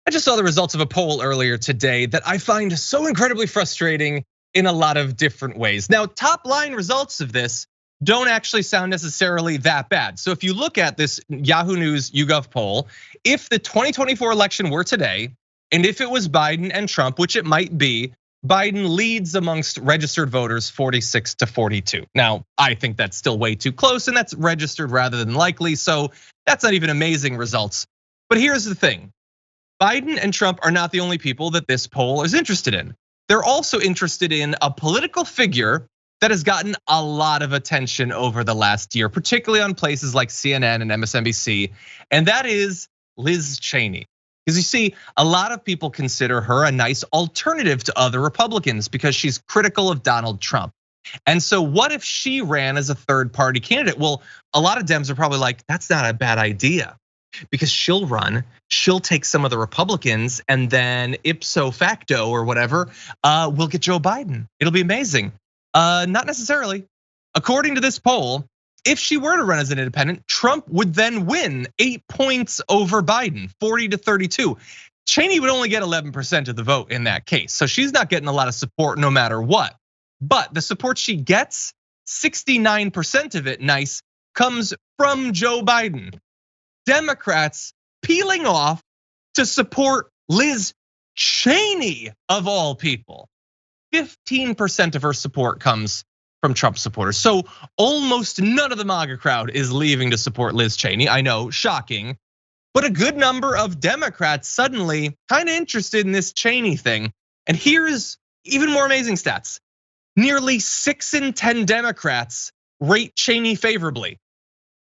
I just saw the results of a poll earlier today that I find so incredibly frustrating in a lot of different ways. Now, top line results of this don't actually sound necessarily that bad. So if you look at this Yahoo News YouGov poll, if the 2024 election were today, and if it was Biden and Trump, which it might be, Biden leads amongst registered voters 46-42. Now, I think that's still way too close, and that's registered rather than likely, so that's not even amazing results. But here's the thing. Biden and Trump are not the only people that this poll is interested in. They're also interested in a political figure that has gotten a lot of attention over the last year, particularly on places like CNN and MSNBC, and that is Liz Cheney. Because you see, a lot of people consider her a nice alternative to other Republicans because she's critical of Donald Trump. And so what if she ran as a third party candidate? Well, a lot of Dems are probably like, that's not a bad idea. Because she'll run, she'll take some of the Republicans, and then ipso facto or whatever, we'll get Joe Biden. It'll be amazing. Not necessarily. According to this poll, if she were to run as an independent, Trump would then win 8 points over Biden, 40-32. Cheney would only get 11% of the vote in that case. So she's not getting a lot of support no matter what. But the support she gets, 69% of it, nice, comes from Joe Biden. Democrats peeling off to support Liz Cheney of all people. 15% of her support comes from Trump supporters. So almost none of the MAGA crowd is leaving to support Liz Cheney. I know, shocking. But a good number of Democrats suddenly kind of interested in this Cheney thing. And here's even more amazing stats. Nearly 6 in 10 Democrats rate Cheney favorably.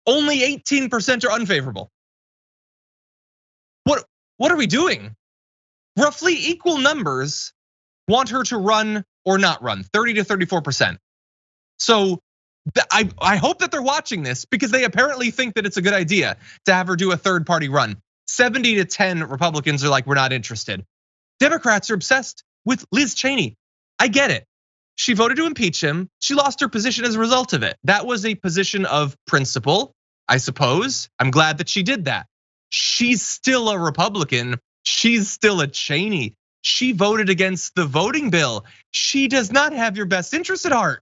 Only 18% are unfavorable. What are we doing? Roughly equal numbers want her to run or not run, 30-34%. So I hope that they're watching this because they apparently think that it's a good idea to have her do a third party run. 70-10 Republicans are like, we're not interested. Democrats are obsessed with Liz Cheney. I get it. She voted to impeach him. She lost her position as a result of it. That was a position of principle, I suppose. I'm glad that she did that. She's still a Republican. She's still a Cheney. She voted against the voting bill. She does not have your best interest at heart.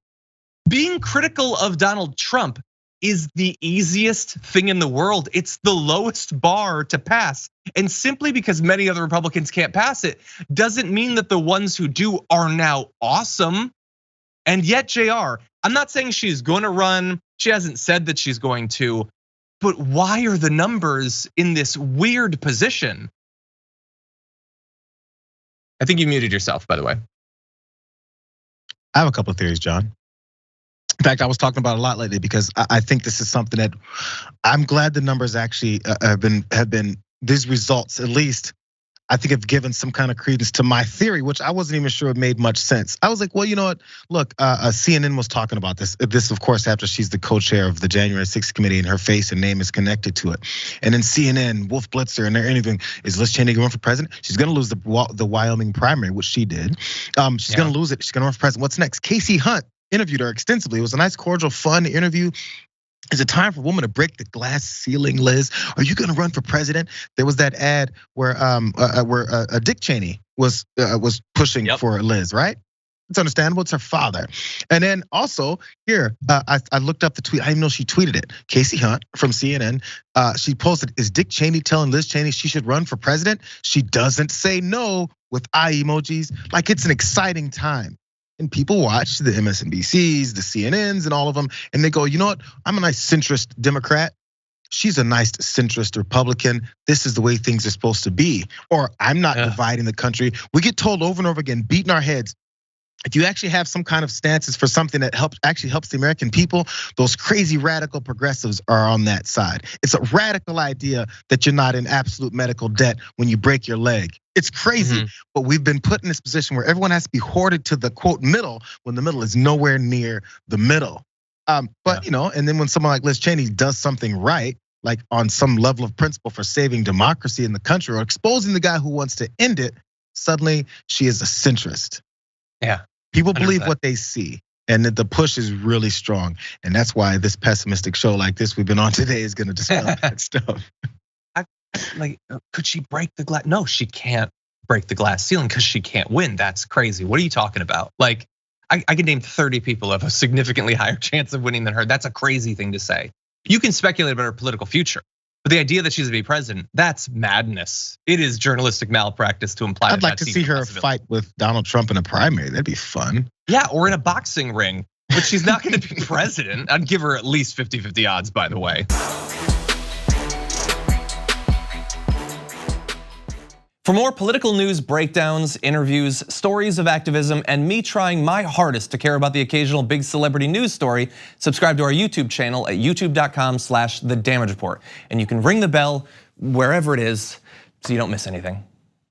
Being critical of Donald Trump is the easiest thing in the world. It's the lowest bar to pass. And simply because many other Republicans can't pass it doesn't mean that the ones who do are now awesome. And yet, JR, I'm not saying she's going to run. She hasn't said that she's going to. But why are the numbers in this weird position? I think you muted yourself, by the way. I have a couple of theories, John. In fact, I was talking about a lot lately because I think this is something that I'm glad the numbers actually have been these results at least. I think have given some kind of credence to my theory, which I wasn't even sure it made much sense. I was like, well, you know what? Look, CNN was talking about this. This, of course, after she's the co-chair of the January 6th committee and her face and name is connected to it. And then CNN, Wolf Blitzer, and they're interviewing, is Liz Cheney going for president? She's gonna lose the Wyoming primary, which she did. She's gonna lose it. She's gonna run for president. What's next? Casey Hunt interviewed her extensively. It was a nice, cordial, fun interview. Is it time for a woman to break the glass ceiling, Liz? Are you gonna run for president? There was that ad where Dick Cheney was pushing for Liz, right? It's understandable, it's her father. And then also here, I looked up the tweet, I didn't know she tweeted it. Casey Hunt from CNN, she posted, is Dick Cheney telling Liz Cheney she should run for president? She doesn't say no with eye emojis, like it's an exciting time. And people watch the MSNBCs, the CNNs, and all of them, and they go, you know what? I'm a nice centrist Democrat. She's a nice centrist Republican. This is the way things are supposed to be. Or I'm not dividing the country. We get told over and over again, beating our heads. If you actually have some kind of stances for something that actually helps the American people, those crazy radical progressives are on that side. It's a radical idea that you're not in absolute medical debt when you break your leg. It's crazy, but we've been put in this position where everyone has to be hoarded to the quote middle when the middle is nowhere near the middle. But you know, and then when someone like Liz Cheney does something right, like on some level of principle for saving democracy in the country or exposing the guy who wants to end it, suddenly she is a centrist. Yeah. People believe what they see, and the push is really strong. And that's why this pessimistic show like this we've been on today is gonna dispel that stuff. like, could she break the glass? No, she can't break the glass ceiling because she can't win. That's crazy. What are you talking about? Like, I can name 30 people who have a significantly higher chance of winning than her. That's a crazy thing to say. You can speculate about her political future, but the idea that she's gonna be president, that's madness. It is journalistic malpractice to imply I'd like to see her fight with Donald Trump in a primary. That'd be fun. Yeah, or in a boxing ring, but she's not gonna be president. I'd give her at least 50-50 odds, by the way. For more political news, breakdowns, interviews, stories of activism, and me trying my hardest to care about the occasional big celebrity news story, subscribe to our YouTube channel at youtube.com/The Damage Report. And you can ring the bell wherever it is so you don't miss anything.